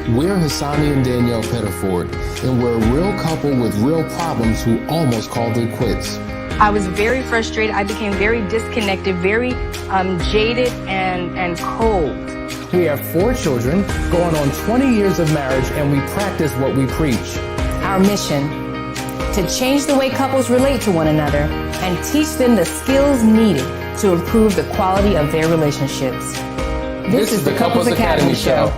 We're Hasani and Danielle Pettiford, and we're a real couple with real problems who almost called it quits. I was very frustrated. I became very disconnected, very jaded and cold. We have 4 children, going on 20 years of marriage, and we practice what we preach. Our mission, to change the way couples relate to one another and teach them the skills needed to improve the quality of their relationships. This is the Couples Academy Show.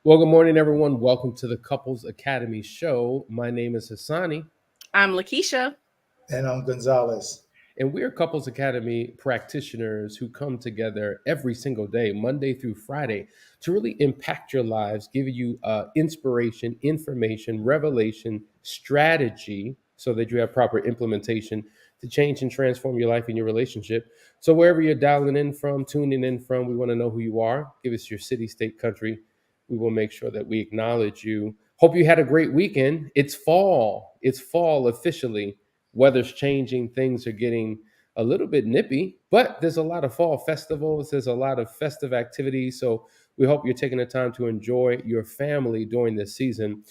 Well, good morning, everyone. Welcome to the Couples Academy Show. My name is Hasani. I'm Lakeesha. And I'm Gunzalis. And we're Couples Academy practitioners who come together every single day, Monday through Friday, to really impact your lives, give you inspiration, information, revelation, strategy, so that you have proper implementation to change and transform your life and your relationship. So wherever you're dialing in from, tuning in from, we want to know who you are. Give us your city, state, country. We will make sure that we acknowledge you. Hope you had a great weekend. It's fall. It's fall officially. Weather's changing. Things are getting a little bit nippy, but there's a lot of fall festivals. There's a lot of festive activities. So we hope you're taking the time to enjoy your family during this season.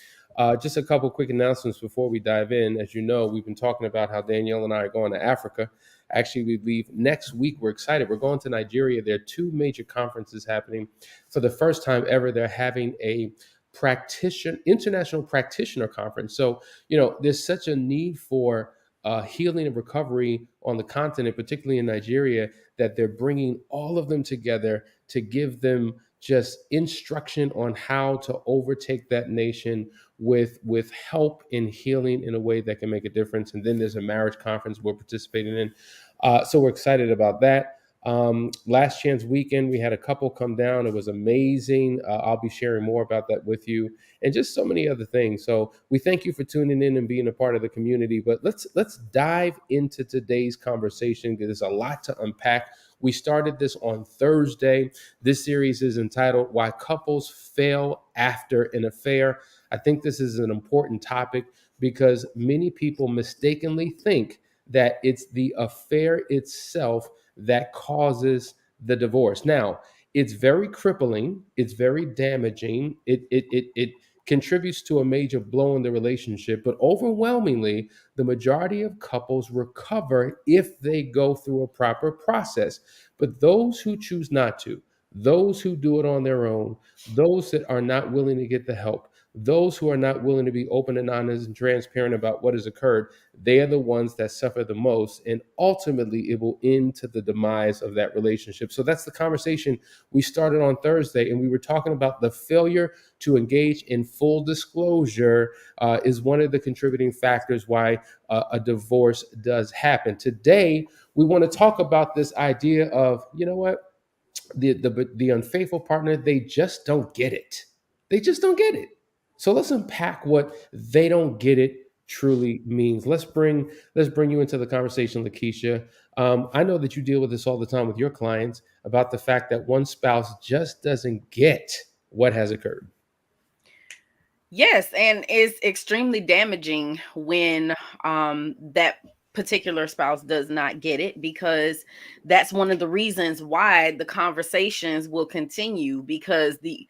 Just a couple quick announcements before we dive in. As you know, we've been talking about how Danielle and I are going to Africa. Actually, we leave next week. We're excited. We're going to Nigeria. There are 2 major conferences happening. For the first time ever, they're having a international practitioner conference. So, there's such a need for healing and recovery on the continent, particularly in Nigeria, that they're bringing all of them together to give them just instruction on how to overtake that nation with help in healing in a way that can make a difference. And then there's a marriage conference we're participating in. So we're excited about that. Last chance weekend, we had a couple come down. It was amazing. I'll be sharing more about that with you, and just so many other things. So we thank you for tuning in and being a part of the community. But let's dive into today's conversation, because there's a lot to unpack. We started this on Thursday. This series is entitled "Why Couples Fail After an Affair." I think this is an important topic because many people mistakenly think that it's the affair itself that causes the divorce. Now, it's very crippling. It's very damaging. It contributes to a major blow in the relationship. But overwhelmingly, the majority of couples recover if they go through a proper process. But those who choose not to, those who do it on their own, those that are not willing to get the help, those who are not willing to be open and honest and transparent about what has occurred, they are the ones that suffer the most. And ultimately, it will end to the demise of that relationship. So that's the conversation we started on Thursday. And we were talking about the failure to engage in full disclosure is one of the contributing factors why a divorce does happen. Today, we want to talk about this idea of, the unfaithful partner, they just don't get it. They just don't get it. So let's unpack what "they don't get it" truly means. Let's bring you into the conversation, Lakeesha. I know that you deal with this all the time with your clients about the fact that one spouse just doesn't get what has occurred. Yes, and it's extremely damaging when that particular spouse does not get it, because that's one of the reasons why the conversations will continue, because the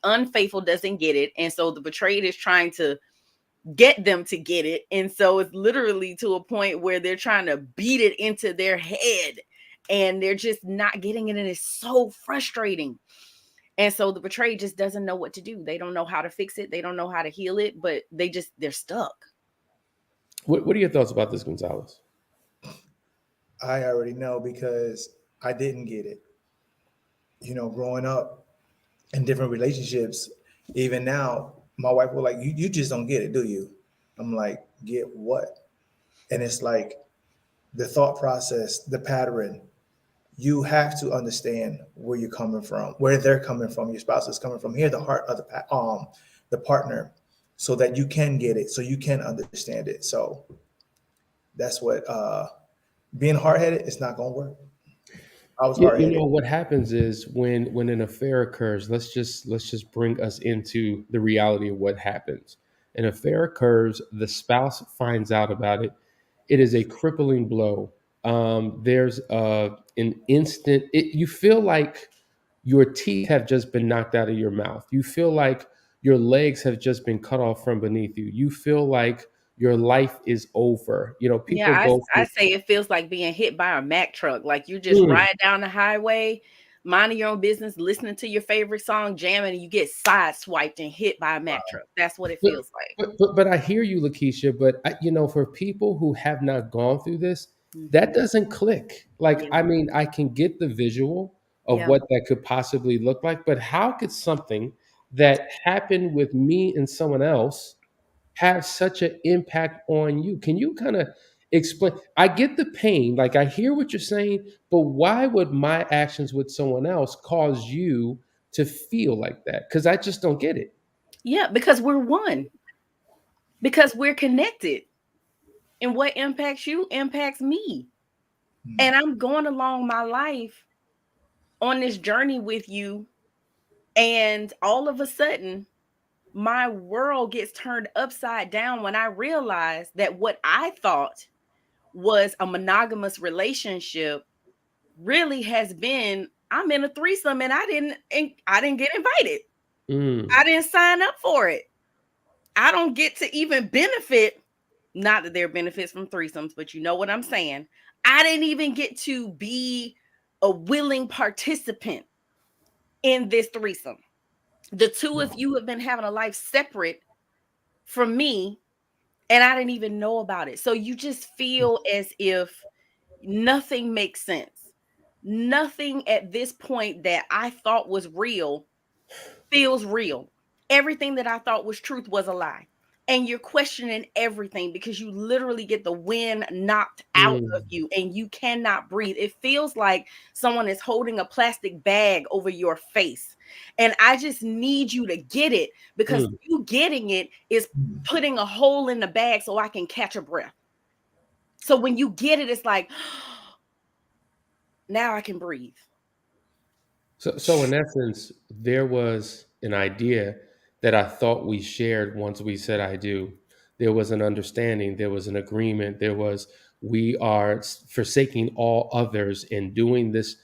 unfaithful doesn't get it, and so the betrayed is trying to get them to get it, and so it's literally to a point where they're trying to beat it into their head, and they're just not getting it, and it's so frustrating. And so the betrayed just doesn't know what to do. They don't know how to fix it. They don't know how to heal it, but they're stuck. What are your thoughts about this, Gonzalez? I already know, because I didn't get it. Growing up in different relationships, even now, my wife will like, you just don't get it, do you? I'm like, get what? And it's like the thought process, the pattern. You have to understand where you're coming from, where they're coming from, your spouse is coming from. Hear the heart of the partner, so that you can get it, so you can understand it. So that's what being hard-headed is not going to work. I was hard-headed. What happens is when an affair occurs, let's just bring us into the reality of what happens. An affair occurs, the spouse finds out about it. It is a crippling blow. There's an instant, you feel like your teeth have just been knocked out of your mouth. You feel like your legs have just been cut off from beneath you. You feel like your life is over. You know, Yeah, people go I through. say it feels like being hit by a Mack truck. Like you just Mm. ride down the highway, minding your own business, listening to your favorite song, jamming, and you get sideswiped and hit by a Mack truck. That's what it But, feels like. but I hear you, Lakeisha. But you know, for people who have not gone through this, that Mhm. doesn't click. Like, Yeah. I mean, I can get the visual of Yeah. what that could possibly look like, but how could something that happened with me and someone else have such an impact on you? Can you kind of explain? I get the pain, like I hear what you're saying, but why would my actions with someone else cause you to feel like that? Because I just don't get it. Yeah, because we're one. Because we're connected. And what impacts you impacts me. And I'm going along my life on this journey with you. And all of a sudden, my world gets turned upside down when I realize that what I thought was a monogamous relationship really has been I'm in a threesome and I didn't get invited. Mm, I didn't sign up for it. I don't get to even benefit. Not that there are benefits from threesomes, but you know what I'm saying. I didn't even get to be a willing participant in this threesome. The two of you have been having a life separate from me, and I didn't even know about it. So you just feel as if nothing makes sense. Nothing at this point that I thought was real feels real. Everything that I thought was truth was a lie. And you're questioning everything because you literally get the wind knocked out of mm, you and you cannot breathe. It feels like someone is holding a plastic bag over your face. And I just need you to get it because mm. you getting it is putting a hole in the bag so I can catch a breath. So when you get it, it's like, now I can breathe. So in essence, there was an idea that I thought we shared once we said I do. There was an understanding, there was an agreement, there was we are forsaking all others and doing this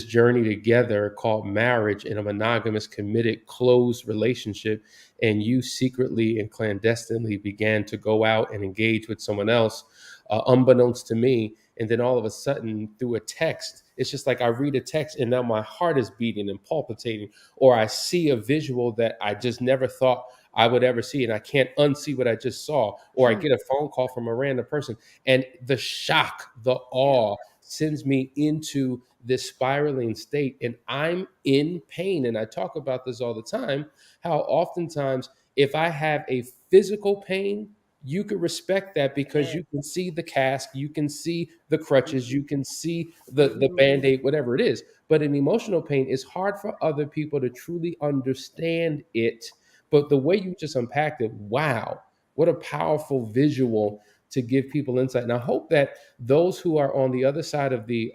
journey together called marriage in a monogamous, committed, closed relationship. And you secretly and clandestinely began to go out and engage with someone else, unbeknownst to me. And then all of a sudden, through a text, it's just like I read a text and now my heart is beating and palpitating, or I see a visual that I just never thought I would ever see, and I can't unsee what I just saw, or I Hmm. get a phone call from a random person, and the shock, the Yeah. awe sends me into this spiraling state, and I'm in pain. And I talk about this all the time, how oftentimes if I have a physical pain, you could respect that because Yeah. you can see the cast, you can see the crutches, you can see the Mhm. band-aid, whatever it is. But an emotional pain is hard for other people to truly understand it. But the way you just unpacked it, wow, what a powerful visual to give people insight. And I hope that those who are on the other side of the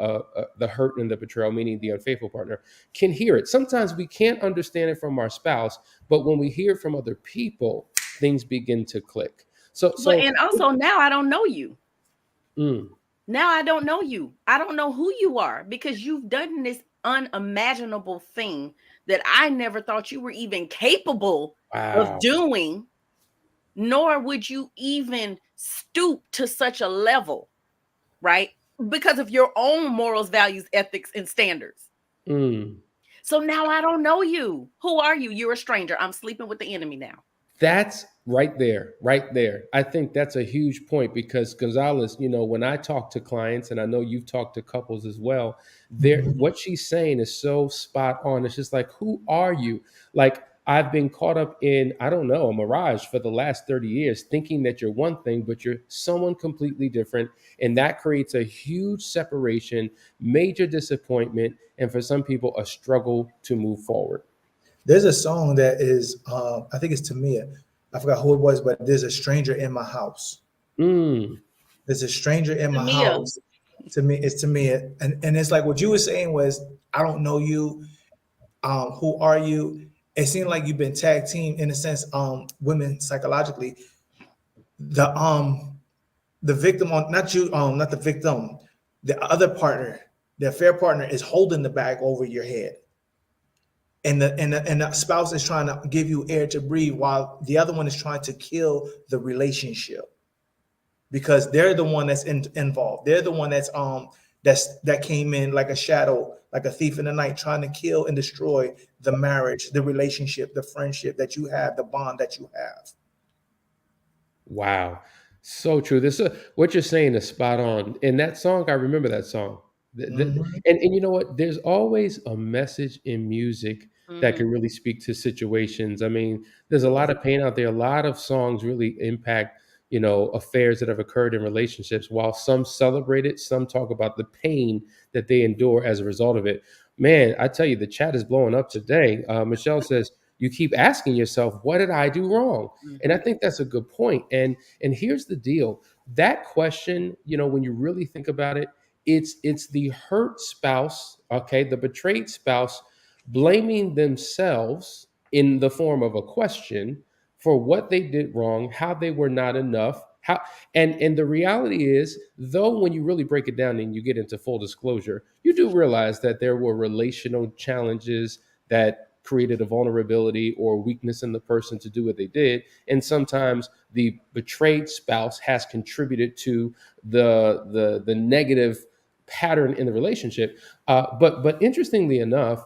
hurt and the betrayal, meaning the unfaithful partner, can hear it. Sometimes we can't understand it from our spouse, but when we hear it from other people, things begin to click. So, Well, so and also now I don't know you. mm, Now I don't know you. I don't know who you are because you've done this unimaginable thing that I never thought you were even capable of wow. doing, nor would you even stoop to such a level, right? Because of your own morals, values, ethics, and standards. Mm. So now I don't know you. Who are you? You're a stranger. I'm sleeping with the enemy now. That's right there, right there. I think that's a huge point because Gonzalez, you know, when I talk to clients, and I know you've talked to couples as well, there what she's saying is so spot on. It's just like, who are you? Like, I've been caught up in, I don't know, a mirage for the last 30 years, thinking that you're one thing, but you're someone completely different. And that creates a huge separation, major disappointment, and for some people, a struggle to move forward. There's a song that is, I think it's Tamia. I forgot who it was, but there's a stranger in my house. Mm, There's a stranger in my Tamia. house. To me, it's Tamia, and it's like what you were saying was, I don't know you. Who are you? It seemed like you've been tag team in a sense. Women psychologically, the the victim on not you, not the victim, the other partner, the affair partner is holding the bag over your head. and the spouse is trying to give you air to breathe while the other one is trying to kill the relationship, because they're the one that's involved. They're the one that came in like a shadow, like a thief in the night, trying to kill and destroy the marriage, the relationship, the friendship that you have, the bond that you have. Wow. So true. What you're saying is spot on. And that song, I remember that song. Mhm. And you know what? There's always a message in music that Hmm. can really speak to situations. I mean, there's a lot Yes. of pain out there. A lot of songs really impact, affairs that have occurred in relationships. While some celebrate it, some talk about the pain that they endure as a result of it. Man, I tell you, the chat is blowing up today. Michelle says, you keep asking yourself, what did I do wrong? And I Hmm. think that's a good point. And here's the deal. That question, when you really think about it, it's the hurt spouse, okay, the betrayed spouse blaming themselves in the form of a question for what they did wrong, how they were not enough, how and the reality is, though, when you really break it down and you get into full disclosure, you do realize that there were relational challenges that created a vulnerability or weakness in the person to do what they did. And sometimes the betrayed spouse has contributed to the negative pattern in the relationship. But interestingly enough,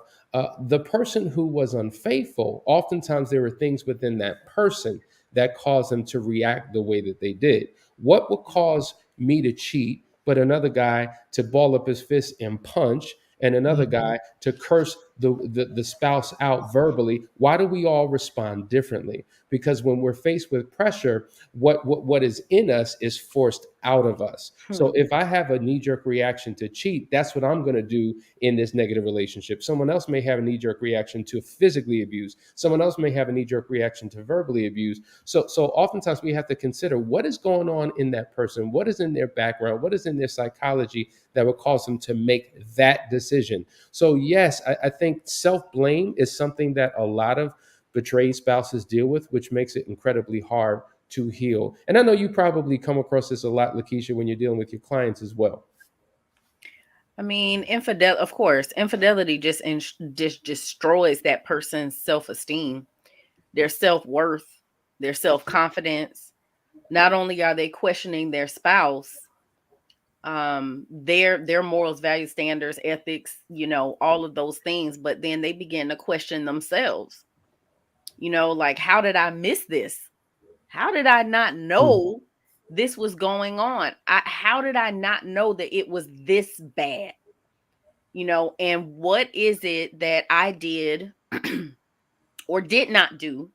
the person who was unfaithful, oftentimes there were things within that person that caused them to react the way that they did. What would cause me to cheat, but another guy to ball up his fist and punch, and another Mhm. guy to curse the spouse out verbally? Why do we all respond differently? Because when we're faced with pressure, what is in us is forced out of us. So if I have a knee-jerk reaction to cheat, that's what I'm going to do in this negative relationship. Someone else may have a knee-jerk reaction to physically abuse. Someone else may have a knee-jerk reaction to verbally abuse. So oftentimes we have to consider what is going on in that person, what is in their background, what is in their psychology that would cause them to make that decision. So yes, I think self-blame is something that a lot of betrayed spouses deal with, which makes it incredibly hard to heal. And I know you probably come across this a lot, Lakeesha, when you're dealing with your clients as well. I mean, of course, infidelity just destroys that person's self-esteem, their self-worth, their self-confidence. Not only are they questioning their spouse, their morals, values, standards, ethics, all of those things, but then they begin to question themselves. Like, how did I miss this? How did I not Mm, know this was going on? How did I not know that it was this bad? And what is it that I did or did not do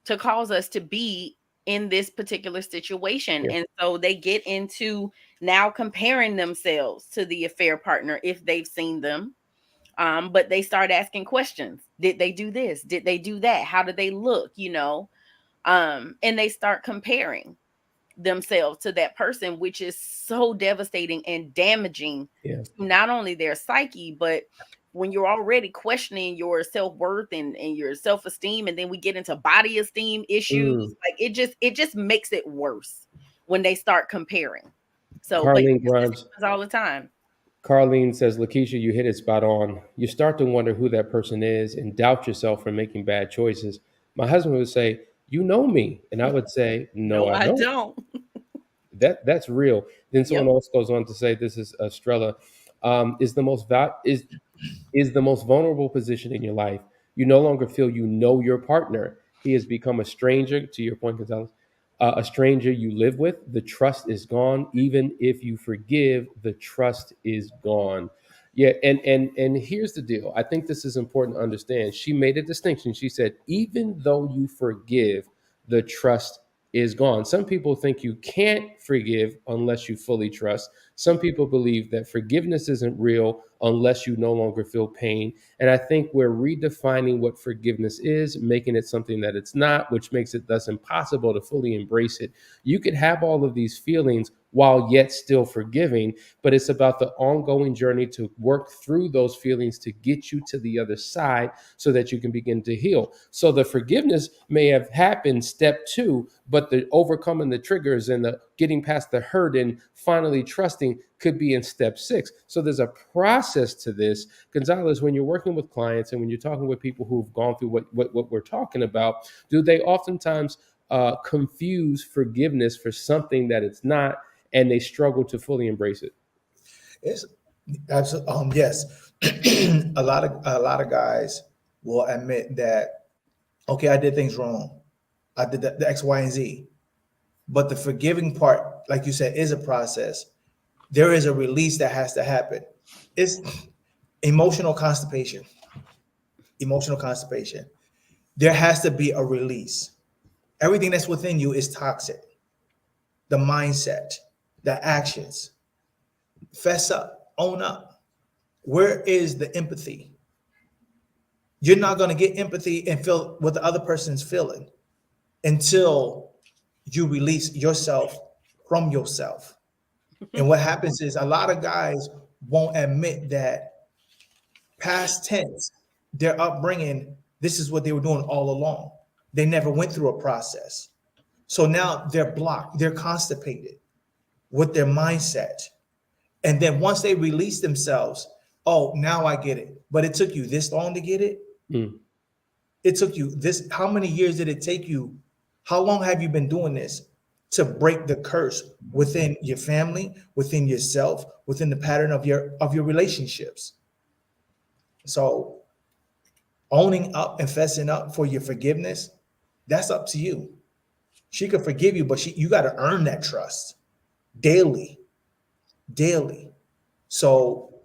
to cause us to be in this particular situation? yeah. And so they get into now comparing themselves to the affair partner if they've seen them. But they start asking questions. Did they do this? Did they do that? How did they look? And they start comparing themselves to that person, which is so devastating and damaging Yeah. to not only their psyche, but when you're already questioning your self-worth and your self-esteem, and then we get into body esteem issues, Mm. like it just makes it worse when they start comparing. So, but Carlene yes, this Grimes. happens all the time. Carlene says, Lakeisha, you hit it spot on. You start to wonder who that person is and doubt yourself for making bad choices. My husband would say, you know me. And I would say, no, No, I I don't. don't. That's real. Then someone Yep. else goes on to say, this is Estrella, is the most is the most vulnerable position in your life. You no longer feel you know your partner. He has become a stranger, to your point, Gonzalez, a stranger you live with. The trust is gone. Even if you forgive, the trust is gone. Yeah, and here's the deal. I think this is important to understand. She made a distinction. She said, even though you forgive, the trust is gone. Some people think you can't forgive unless you fully trust. Some people believe that forgiveness isn't real unless you no longer feel pain. And I think we're redefining what forgiveness is, making it something that it's not, which makes it thus impossible to fully embrace it. You could have all of these feelings while yet still forgiving, but it's about the ongoing journey to work through those feelings to get you to the other side so that you can begin to heal. So the forgiveness may have happened step two, but the overcoming the triggers and the getting getting past the hurt and finally trusting could be in step 6. So there's a process to this. Gonzalez, when you're working with clients and when you're talking with people who've gone through what we're talking about, do they oftentimes confuse forgiveness for something that it's not, and they struggle to fully embrace it? It's absolutely yes. a lot of guys will admit that, okay, I did things wrong. I did the X, Y, and Z. But the forgiving part, like you said, is a process. There is a release that has to happen. It's emotional constipation. Emotional constipation. There has to be a release. Everything that's within you is toxic. The mindset, the actions. Fess up, own up. Where is the empathy? You're not going to get empathy and feel what the other person's feeling until you release yourself from yourself. And what happens is a lot of guys won't admit that past tense, their upbringing, this is what they were doing all along. They never went through a process. So now they're blocked, they're constipated with their mindset. And then once they release themselves, oh, now I get it. But it took you this long to get it. It took you this. How many years did it take you? How long have you been doing this to break the curse within your family, within yourself, within the pattern of your relationships? So owning up and fessing up for your forgiveness, that's up to you. She could forgive you, but you got to earn that trust daily. So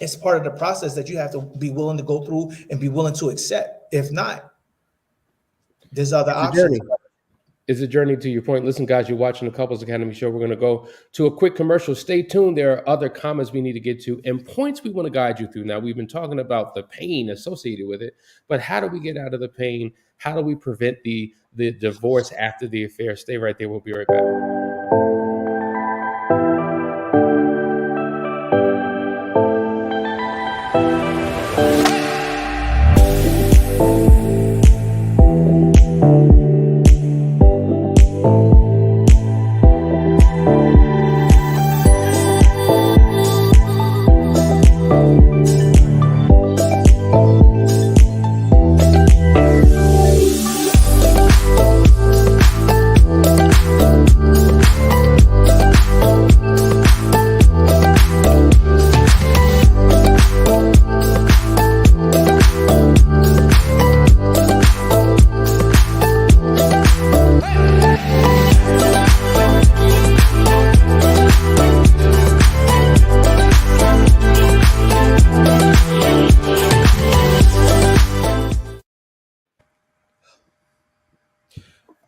it's part of the process that you have to be willing to go through and be willing to accept. If not, there's other options. It's a journey, to your point. Listen, guys, you're watching the Couples Academy show. We're going to go to a quick commercial. Stay tuned. There are other comments we need to get to and points we want to guide you through. Now, we've been talking about the pain associated with it, but how do we get out of the pain? How do we prevent the divorce after the affair? Stay right there. We'll be right back.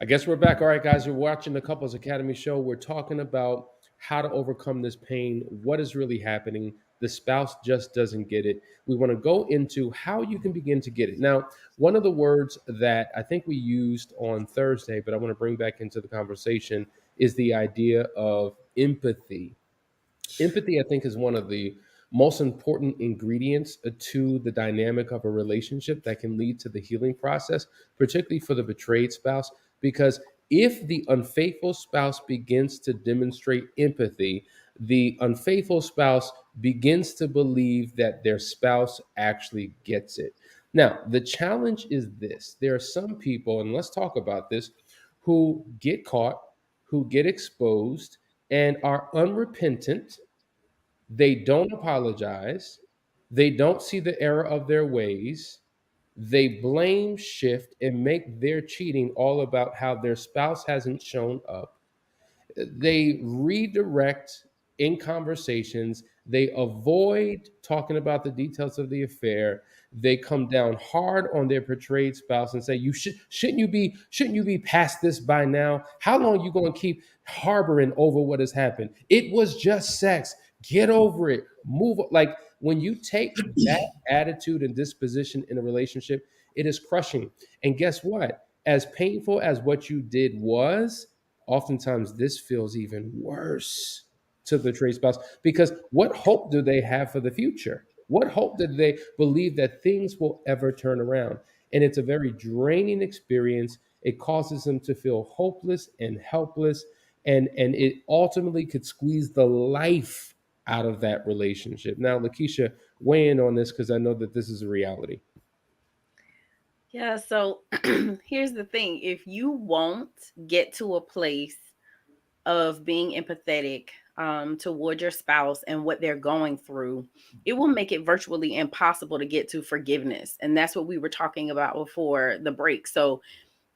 I guess we're back. All right, guys, you're watching the Couples Academy show. We're talking about how to overcome this pain, what is really happening. The spouse just doesn't get it. We want to go into how you can begin to get it. Now, one of the words that I think we used on Thursday, but I want to bring back into the conversation, is the idea of empathy. Empathy, I think, is one of the most important ingredients to the dynamic of a relationship that can lead to the healing process, particularly for the betrayed spouse. Because if the unfaithful spouse begins to demonstrate empathy, the unfaithful spouse begins to believe that their spouse actually gets it. Now, the challenge is this. There are some people, and let's talk about this, who get caught, who get exposed, and are unrepentant. They don't apologize. They don't see the error of their ways. They blame, shift, and make their cheating all about how their spouse hasn't shown up. They redirect in conversations. They avoid talking about the details of the affair. They come down hard on their betrayed spouse and say, shouldn't you be past this by now? How long are you going to keep harboring over what has happened? It was just sex. Get over it. Move. Like, when you take that attitude and disposition in a relationship, it is crushing. And guess what? As painful as what you did was, oftentimes this feels even worse to the betrayed spouse, because what hope do they have for the future? What hope do they believe that things will ever turn around? And it's a very draining experience. It causes them to feel hopeless and helpless. and it ultimately could squeeze the life out of that relationship. Now, Lakeisha, weigh in on this because I know that this is a reality. Yeah, so here's the thing. If you won't get to a place of being empathetic toward your spouse and what they're going through, it will make it virtually impossible to get to forgiveness. And that's what we were talking about before the break. So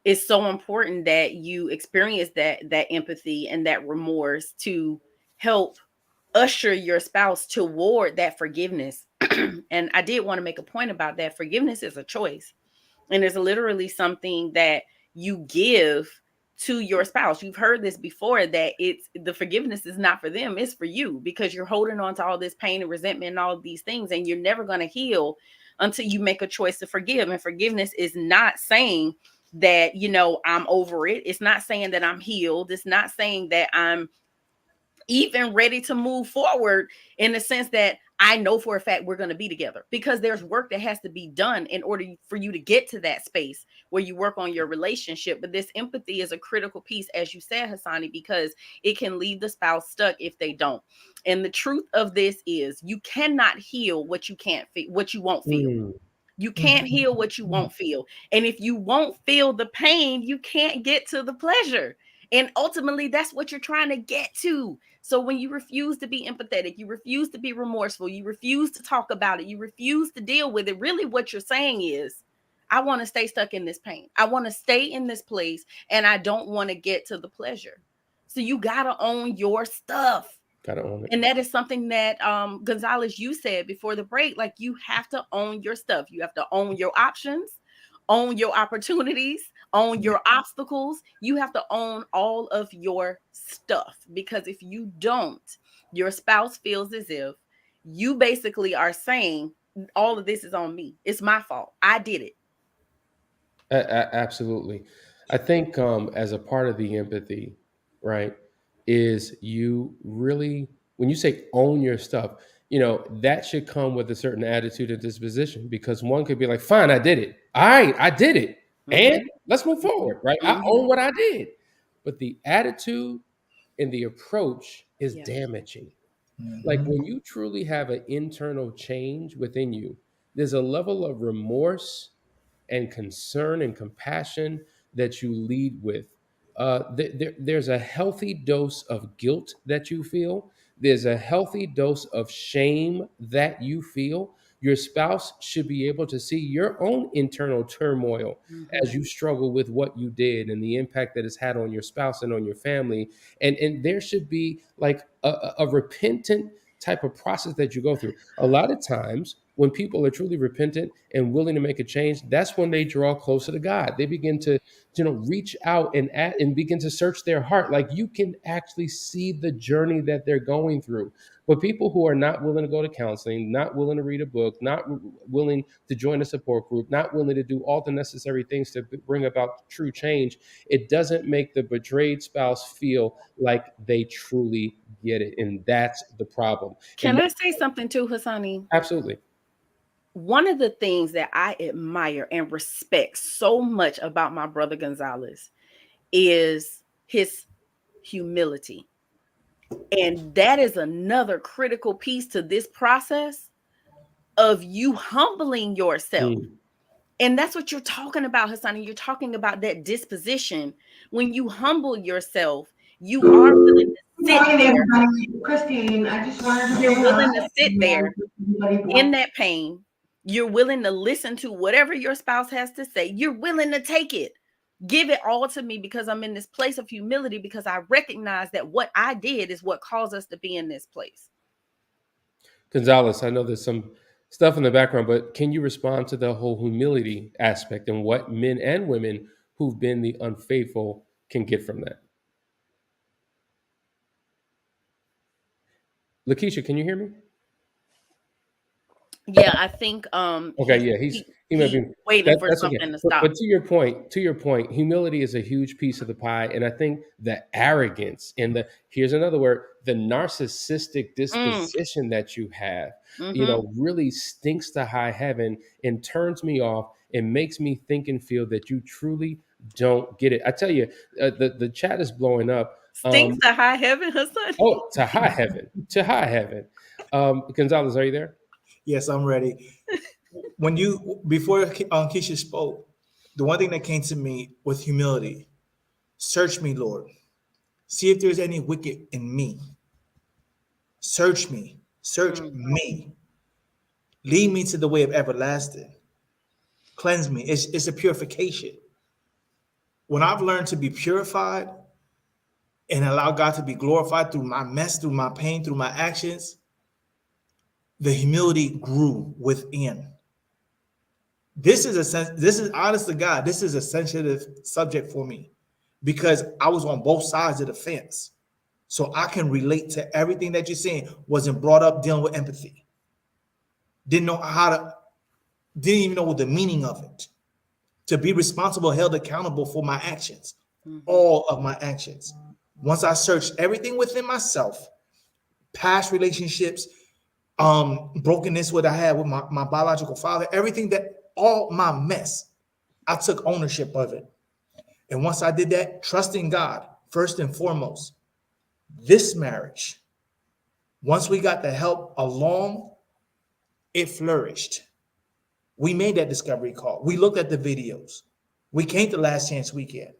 it's so important that you experience that empathy and that remorse to help usher your spouse toward that forgiveness. And I did want to make a point about that. Forgiveness is a choice. And it's literally something that you give to your spouse. You've heard this before, that it's the forgiveness is not for them, it's for you, because you're holding on to all this pain and resentment and all of these things, and you're never going to heal until you make a choice to forgive. And forgiveness is not saying that, I'm over it. It's not saying that I'm healed. It's not saying that I'm even ready to move forward, in the sense that I know for a fact we're going to be together, because there's work that has to be done in order for you to get to that space where you work on your relationship. But this empathy is a critical piece, as you said, Hasani, because it can leave the spouse stuck if they don't. And the truth of this is, you cannot heal what you can't feel, what you won't feel. Mm. You can't heal what you won't feel. And if you won't feel the pain, you can't get to the pleasure. And ultimately, that's what you're trying to get to. So when you refuse to be empathetic, you refuse to be remorseful, you refuse to talk about it, you refuse to deal with it, really what you're saying is, I want to stay stuck in this pain. I want to stay in this place, and I don't want to get to the pleasure. So you got to own your stuff. Gotta own it. And that is something that Gonzales, you said before the break, like, you have to own your stuff. You have to own your options, own your opportunities, own your obstacles. You have to own all of your stuff, because if you don't, your spouse feels as if you basically are saying, all of this is on me. It's my fault. I did it. Absolutely. I think as a part of the empathy, right, is you really, when you say own your stuff, that should come with a certain attitude and disposition, because one could be like, fine, I did it. All right, I did it. And let's move forward, right? I own what I did. But the attitude and the approach is damaging. Like when you truly have an internal change within you, there's a level of remorse and concern and compassion that you lead with. There's a healthy dose of guilt that you feel. There's a healthy dose of shame that you feel. Your spouse should be able to see your own internal turmoil as you struggle with what you did and the impact that it's had on your spouse and on your family. And there should be like a repentant type of process that you go through. A lot of times when people are truly repentant and willing to make a change, that's when they draw closer to God. They begin to, reach out and begin to search their heart. Like, you can actually see the journey that they're going through. But people who are not willing to go to counseling, not willing to read a book, not willing to join a support group, not willing to do all the necessary things to bring about true change, it doesn't make the betrayed spouse feel like they truly get it. And that's the problem. Can I say something too, Hasani? Absolutely. One of the things that I admire and respect so much about my brother Gonzales is his humility. And that is another critical piece to this process of you humbling yourself. And that's what you're talking about, Hasani. You're talking about that disposition. When you humble yourself, you are willing to sit there. Christine, I just wanted to You're willing to sit there in that pain. You're willing to listen to whatever your spouse has to say. You're willing to take it. Give it all to me, because I'm in this place of humility, because I recognize that what I did is what caused us to be in this place. Gonzales, I know there's some stuff in the background, but can you respond to the whole humility aspect and what men and women who've been the unfaithful can get from that? Lakeesha, can you hear me? Yeah, I think okay, yeah, he might be waiting for that's something okay. to stop. But to your point, humility is a huge piece of the pie. And I think the arrogance and here's another word, the narcissistic disposition that you have, really stinks to high heaven and turns me off and makes me think and feel that you truly don't get it. I tell you, the chat is blowing up. Stinks to high heaven, Hassan. Oh, to high heaven, to high heaven. Gonzalez, are you there? Yes, I'm ready. Before Keisha spoke, the one thing that came to me was humility. Search me, Lord. See if there's any wicked in me. Search me. Search me. Lead me to the way of everlasting. Cleanse me. It's a purification. When I've learned to be purified and allow God to be glorified through my mess, through my pain, through my actions, the humility grew within. This is honest to God, this is a sensitive subject for me because I was on both sides of the fence. So I can relate to everything that you're saying. Wasn't brought up dealing with empathy. Didn't even know what the meaning of it. To be responsible, held accountable for my actions, all of my actions. Once I searched everything within myself, past relationships, brokenness, what I had with my biological father, everything all my mess, I took ownership of it. And once I did that, trusting God, first and foremost, this marriage, once we got the help along, it flourished. We made that discovery call. We looked at the videos. We came to Last Chance Weekend.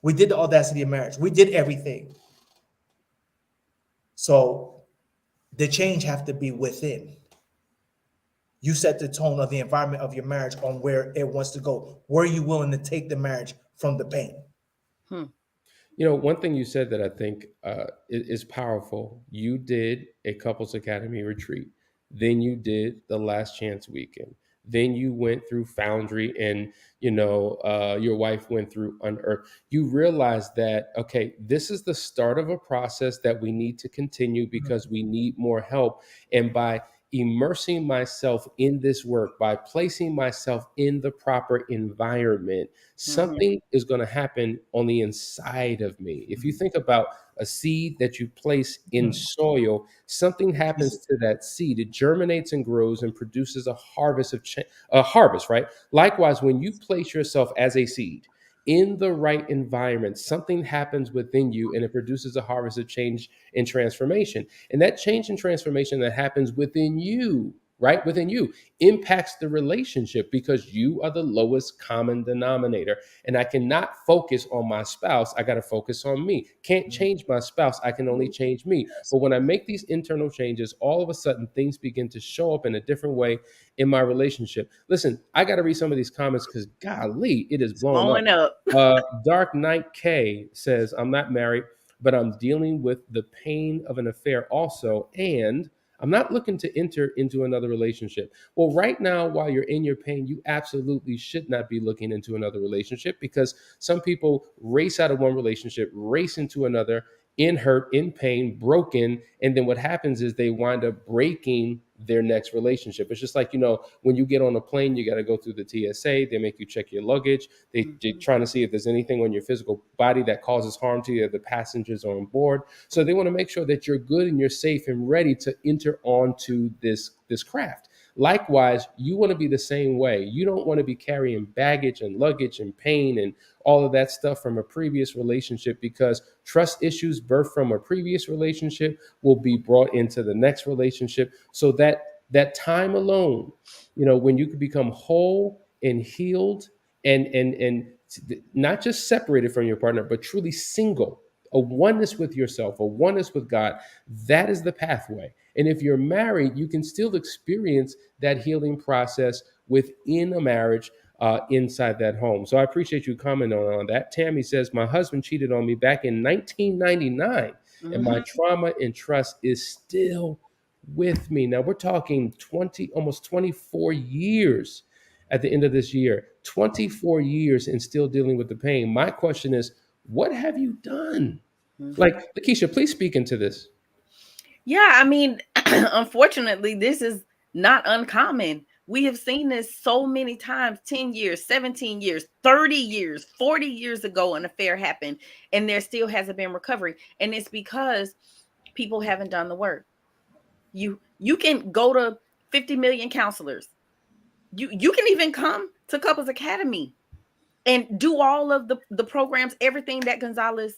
We did the Audacity of Marriage. We did everything. So the change have to be within. You set the tone of the environment of your marriage on where it wants to go. Where are you willing to take the marriage from the pain? You know, one thing you said that I think is powerful. You did a couples academy retreat. Then you did the Last Chance Weekend. Then you went through Foundry, and your wife went through Unearthed. You realized that, okay, this is the start of a process that we need to continue because we need more help. And by immersing myself in this work, by placing myself in the proper environment, something is going to happen on the inside of me. If you think about a seed that you place in soil, something happens to that seed. It germinates and grows and produces a harvest right? Likewise, when you place yourself as a seed in the right environment, something happens within you and it produces a harvest of change and transformation. And that change and transformation that happens within you, right, within you, impacts the relationship because you are the lowest common denominator. And I cannot focus on my spouse. I got to focus on me. Can't change my spouse. I can only change me. But when I make these internal changes, all of a sudden things begin to show up in a different way in my relationship. Listen, I got to read some of these comments because golly, it is blowing up. Dark Knight K says, I'm not married, but I'm dealing with the pain of an affair also. And I'm not looking to enter into another relationship. Well, right now, while you're in your pain, you absolutely should not be looking into another relationship because some people race out of one relationship, race into another, in hurt, in pain, broken. And then what happens is they wind up breaking their next relationship. It's just like, when you get on a plane, you got to go through the TSA. They make you check your luggage. They're trying to see if there's anything on your physical body that causes harm to you, the passengers on board. So they want to make sure that you're good and you're safe and ready to enter onto this craft. Likewise, you want to be the same way. You don't want to be carrying baggage and luggage and pain and all of that stuff from a previous relationship, because trust issues birthed from a previous relationship will be brought into the next relationship. So that time alone, when you can become whole and healed and not just separated from your partner, but truly single, a oneness with yourself, a oneness with God, that is the pathway. And if you're married, you can still experience that healing process within a marriage, inside that home. So I appreciate you commenting on that. Tammy says, my husband cheated on me back in 1999, and my trauma and trust is still with me. Now we're talking almost 24 years at the end of this year, 24 years and still dealing with the pain. My question is, what have you done? Like, Lakeesha, please speak into this. Yeah, I mean, unfortunately, this is not uncommon. We have seen this so many times, 10 years, 17 years, 30 years, 40 years ago, an affair happened and there still hasn't been recovery. And it's because people haven't done the work. You can go to 50 million counselors. You can even come to Couples Academy and do all of the programs, everything that Gunzalis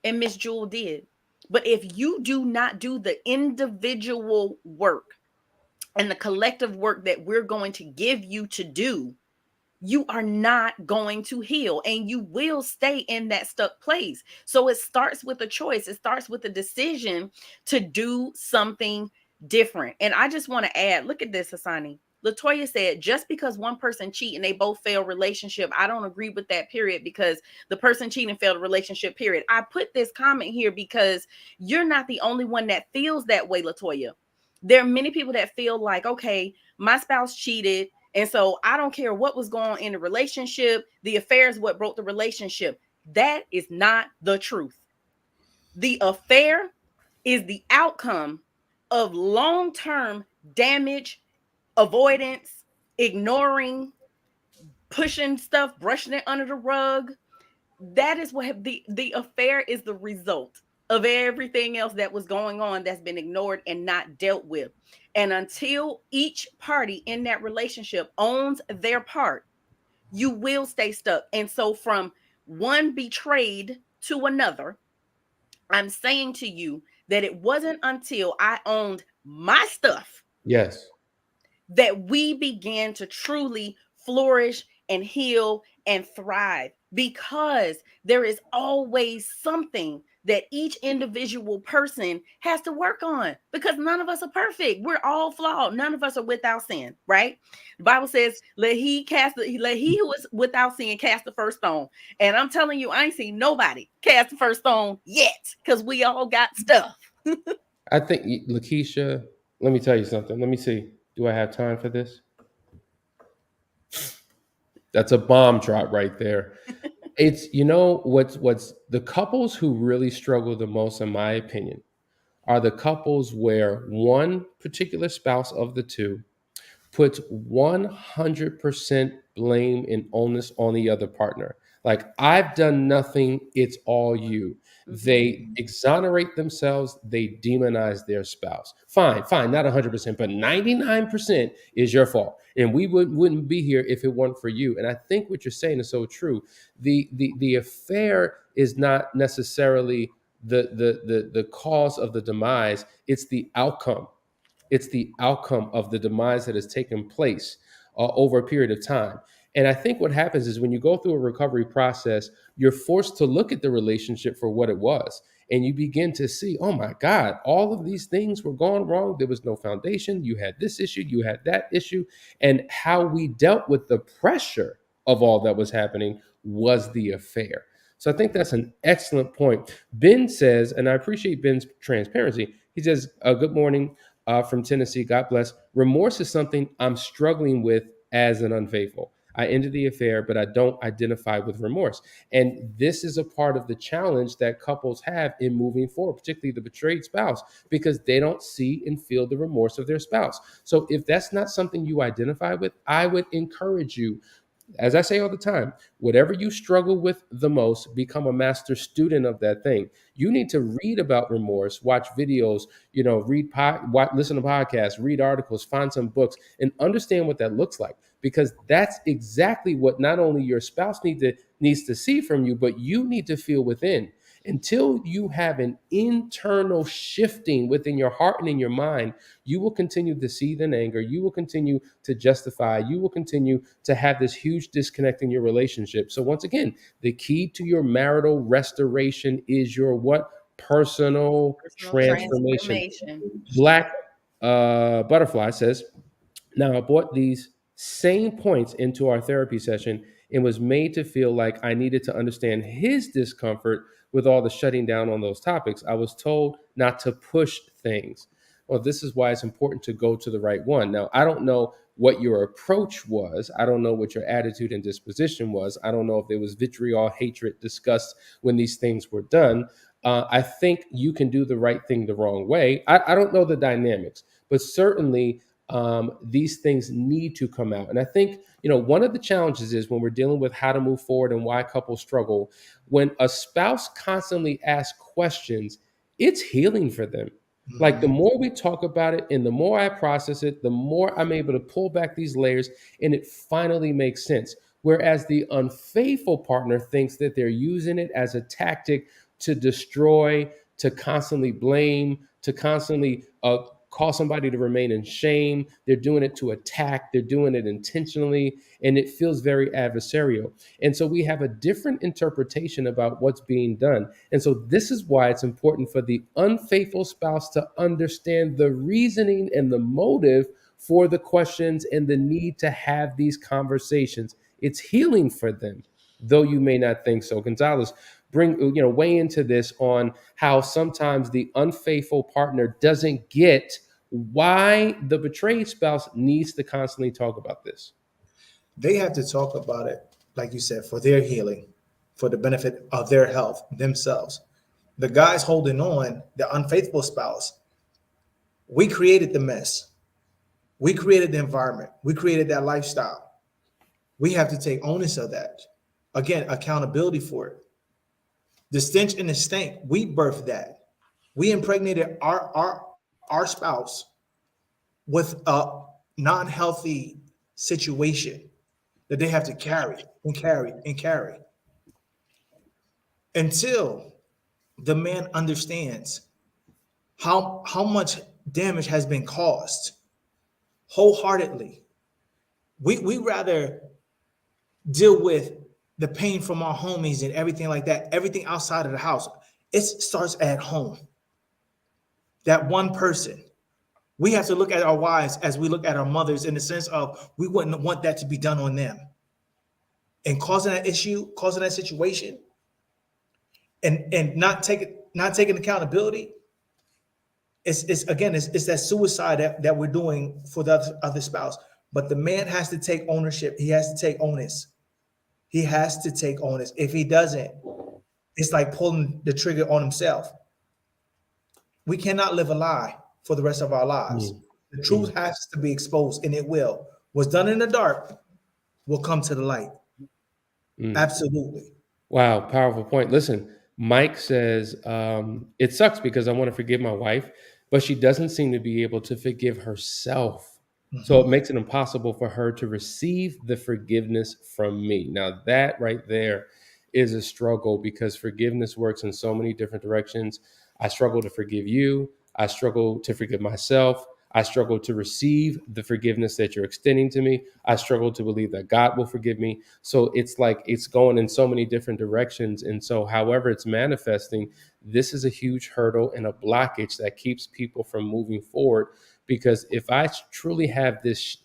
and Miss Jewel did. But if you do not do the individual work and the collective work that we're going to give you to do, you are not going to heal, and you will stay in that stuck place. So it starts with a choice. It starts with a decision to do something different. And I just want to add, look at this, Hasani. Latoya said, just because one person cheat and they both fail relationship, I don't agree with that, period, because the person cheating failed a relationship, period. I put this comment here because you're not the only one that feels that way, Latoya. There are many people that feel like, okay, my spouse cheated, and so I don't care what was going on in the relationship. The affair is what broke the relationship. That is not the truth. The affair is the outcome of long-term damage, avoidance, ignoring, pushing stuff, brushing it under the rug. That is what the affair is, the result of everything else that was going on that's been ignored and not dealt with. And until each party in that relationship owns their part, you will stay stuck. And so from one betrayed to another, I'm saying to you that it wasn't until I owned my stuff Yes. that we began to truly flourish and heal and thrive, because there is always something that each individual person has to work on, because none of us are perfect. We're all flawed. None of us are without sin, right? The Bible says, let he who is without sin cast the first stone. And I'm telling you, I ain't seen nobody cast the first stone yet, because we all got stuff. I think, Lakeesha, let me tell you something. Let me see. Do I have time for this? That's a bomb drop right there. It's, what's the couples who really struggle the most, in my opinion, are the couples where one particular spouse of the two puts 100% blame and onus on the other partner. Like, I've done nothing, it's all you. They exonerate themselves, they demonize their spouse. Fine, not 100%, but 99% is your fault. And we wouldn't be here if it weren't for you. And I think what you're saying is so true. The affair is not necessarily the cause of the demise, it's the outcome. It's the outcome of the demise that has taken place over a period of time. And I think what happens is when you go through a recovery process, you're forced to look at the relationship for what it was. And you begin to see, oh my God, all of these things were going wrong. There was no foundation. You had this issue, you had that issue. And how we dealt with the pressure of all that was happening was the affair. So I think that's an excellent point. Ben says, and I appreciate Ben's transparency. He says, good morning from Tennessee. God bless. Remorse is something I'm struggling with as an unfaithful. I ended the affair, but I don't identify with remorse. And this is a part of the challenge that couples have in moving forward, particularly the betrayed spouse, because they don't see and feel the remorse of their spouse. So if that's not something you identify with, I would encourage you, as I say all the time, whatever you struggle with the most, become a master student of that thing. You need to read about remorse, watch videos, listen to podcasts, read articles, find some books, and understand what that looks like. Because that's exactly what not only your spouse needs to see from you, but you need to feel within. Until you have an internal shifting within your heart and in your mind, you will continue to seethe in anger. You will continue to justify. You will continue to have this huge disconnect in your relationship. So once again, the key to your marital restoration is your what? Personal transformation. Black Butterfly says, now I brought these same points into our therapy session and was made to feel like I needed to understand his discomfort with all the shutting down on those topics. I was told not to push things. Well, this is why it's important to go to the right one. Now, I don't know what your approach was. I don't know what your attitude and disposition was. I don't know if there was vitriol, hatred discussed when these things were done. I think you can do the right thing the wrong way. I don't know the dynamics, but certainly these things need to come out. And I think, one of the challenges is when we're dealing with how to move forward and why couples struggle, when a spouse constantly asks questions, it's healing for them. Like, the more we talk about it and the more I process it, the more I'm able to pull back these layers and it finally makes sense. Whereas the unfaithful partner thinks that they're using it as a tactic to destroy, to constantly blame, to constantly cause somebody to remain in shame. They're doing it to attack. They're doing it intentionally, and it feels very adversarial. And so we have a different interpretation about what's being done. And so this is why it's important for the unfaithful spouse to understand the reasoning and the motive for the questions and the need to have these conversations. It's healing for them, though you may not think so. Gonzalez, weigh into this on how sometimes the unfaithful partner doesn't get why the betrayed spouse needs to constantly talk about this. They have to talk about it, like you said, for their healing, for the benefit of their health, themselves. The guys holding on, the unfaithful spouse, we created the mess. We created the environment. We created that lifestyle. We have to take onus of that. Again, accountability for it. The stench and the stank, we birthed that. We impregnated our spouse with a non-healthy situation that they have to carry and carry and carry until the man understands how much damage has been caused wholeheartedly. We rather deal with the pain from our homies and everything like that, everything outside of the house. It starts at home. That one person. We have to look at our wives as we look at our mothers in the sense of we wouldn't want that to be done on them. And causing that issue, causing that situation, and not taking accountability, it's that suicide that we're doing for the other spouse. But the man has to take ownership. He has to take onus. He has to take onus. If he doesn't, it's like pulling the trigger on himself. We cannot live a lie for the rest of our lives. The truth has to be exposed, and it will. What's done in the dark will come to the light. Absolutely. Wow, powerful point. Listen, Mike says, it sucks because I want to forgive my wife, but she doesn't seem to be able to forgive herself. So it makes it impossible for her to receive the forgiveness from me. Now that right there is a struggle because forgiveness works in so many different directions. I struggle to forgive you. I struggle to forgive myself. I struggle to receive the forgiveness that you're extending to me. I struggle to believe that God will forgive me. So it's like it's going in so many different directions. And so however it's manifesting, this is a huge hurdle and a blockage that keeps people from moving forward. Because if I truly have this,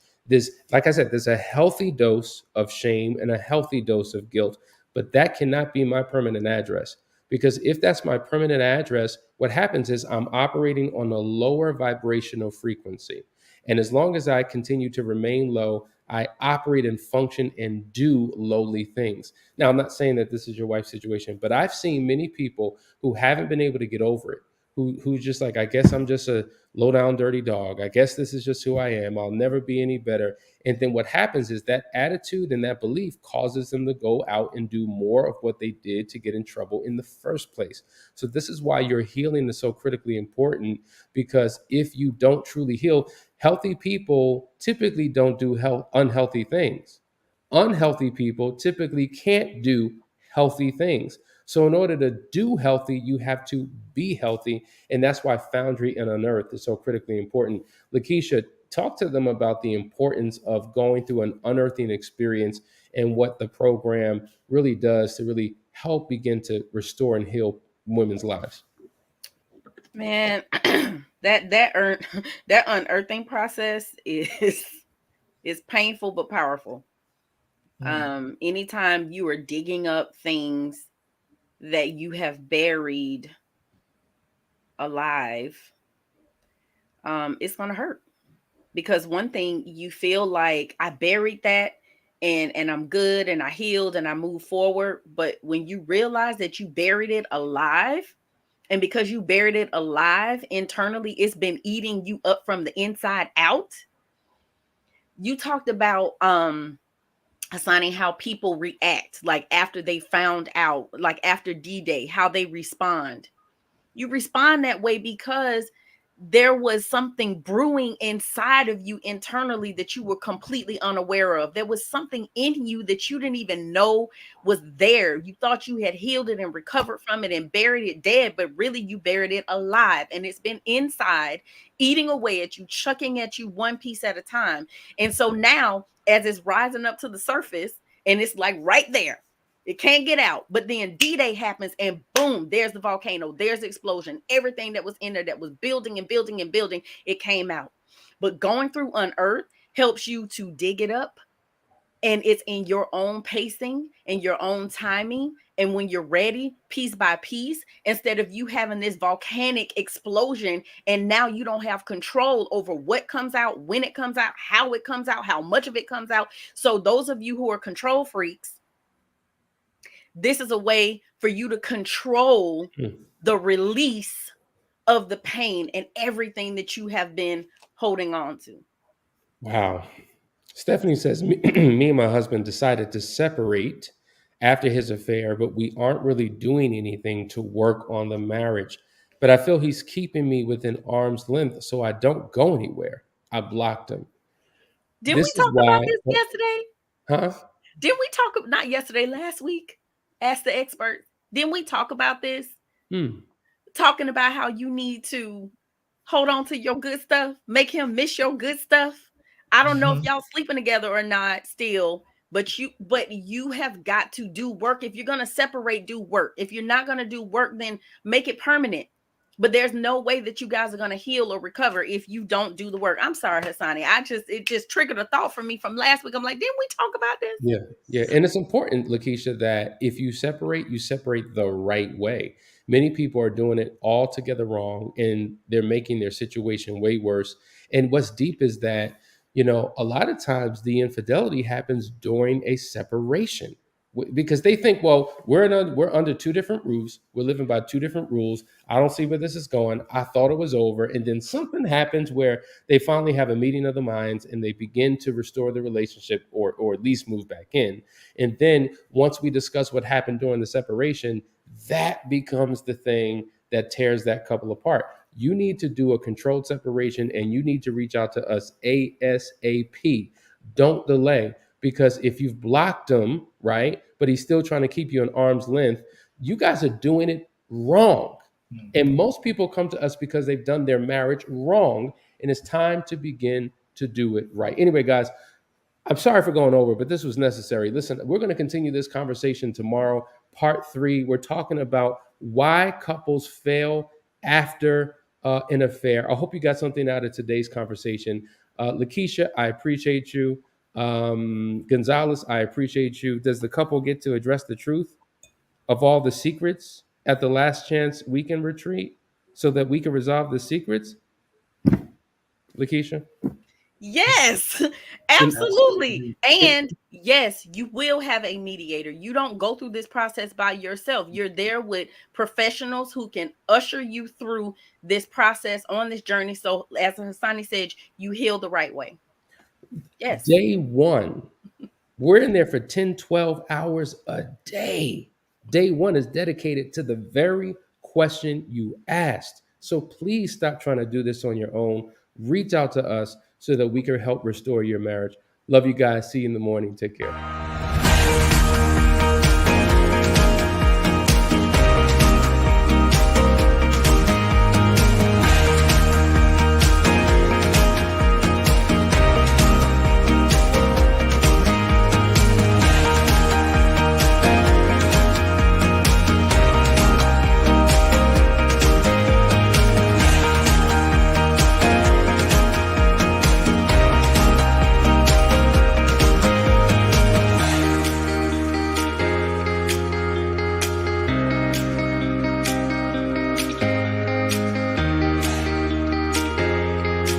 like I said, there's a healthy dose of shame and a healthy dose of guilt, but that cannot be my permanent address. Because if that's my permanent address, what happens is I'm operating on a lower vibrational frequency. And as long as I continue to remain low, I operate and function and do lowly things. Now, I'm not saying that this is your wife's situation, but I've seen many people who haven't been able to get over it, who's just like, I guess I'm just a low down dirty dog. I guess this is just who I am. I'll never be any better. And then what happens is that attitude and that belief causes them to go out and do more of what they did to get in trouble in the first place. So this is why your healing is so critically important, because if you don't truly heal, healthy people typically don't do unhealthy things. Unhealthy people typically can't do healthy things. So in order to do healthy, you have to be healthy. And that's why Foundry and Unearthed is so critically important. Lakeesha, talk to them about the importance of going through an unearthing experience and what the program really does to really help begin to restore and heal women's lives. Man, that unearthing process is painful but powerful. Anytime you are digging up things that you have buried alive, it's gonna hurt. Because one thing, you feel like I buried that and I'm good and I healed and I moved forward. But when you realize that you buried it alive, and because you buried it alive internally, it's been eating you up from the inside out. You talked about Hasani, how people react, like after they found out, like after D-Day, how they respond. You respond that way because there was something brewing inside of you internally that you were completely unaware of. There was something in you that you didn't even know was there. You thought you had healed it and recovered from it and buried it dead, but really you buried it alive. And it's been inside, eating away at you, chucking at you one piece at a time. And so now, as it's rising up to the surface, and it's like right there, it can't get out. But then D-Day happens and boom, there's the volcano. There's the explosion. Everything that was in there that was building and building and building, it came out. But going through Unearth helps you to dig it up. And it's in your own pacing and your own timing. And when you're ready, piece by piece, instead of you having this volcanic explosion, and now you don't have control over what comes out, when it comes out, how it comes out, how much of it comes out. So those of you who are control freaks, this is a way for you to control the release of the pain and everything that you have been holding on to. Wow. Stephanie says, me and my husband decided to separate after his affair, but we aren't really doing anything to work on the marriage. But I feel he's keeping me within arm's length, so I don't go anywhere. I blocked him. Didn't we talk about this yesterday? Huh? Didn't we talk, not yesterday, last week? Ask the expert. Didn't we talk about this? Talking about how you need to hold on to your good stuff, make him miss your good stuff. I don't know if y'all sleeping together or not still, but you have got to do work. If you're going to separate, do work. If you're not going to do work, then make it permanent. But there's no way that you guys are going to heal or recover if you don't do the work. I'm sorry, Hasani. It just triggered a thought for me from last week. I'm like, didn't we talk about this? Yeah. And it's important, Lakeesha, that if you separate the right way. Many people are doing it all together wrong, and they're making their situation way worse. And what's deep is that, a lot of times the infidelity happens during a separation because they think, well, we're under two different roofs. We're living by two different rules. I don't see where this is going. I thought it was over. And then something happens where they finally have a meeting of the minds and they begin to restore the relationship or at least move back in. And then once we discuss what happened during the separation, that becomes the thing that tears that couple apart. You need to do a controlled separation and you need to reach out to us ASAP. Don't delay, because if you've blocked him, right, but he's still trying to keep you at arm's length, you guys are doing it wrong. And most people come to us because they've done their marriage wrong, and it's time to begin to do it right. Anyway, guys, I'm sorry for going over, but this was necessary. Listen, we're going to continue this conversation tomorrow, part 3. We're talking about why couples fail after an affair. I hope you got something out of today's conversation. Lakeesha, I appreciate you. Gunzalis, I appreciate you. Does the couple get to address the truth of all the secrets at the Last Chance Weekend Retreat so that we can resolve the secrets? Lakeesha? Yes, absolutely. And yes, you will have a mediator. You don't go through this process by yourself. You're there with professionals who can usher you through this process on this journey. So as Hasani said, you heal the right way. Yes. Day 1, we're in there for 10, 12 hours a day. Day 1 is dedicated to the very question you asked. So please stop trying to do this on your own. Reach out to us so that we can help restore your marriage. Love you guys. See you in the morning. Take care.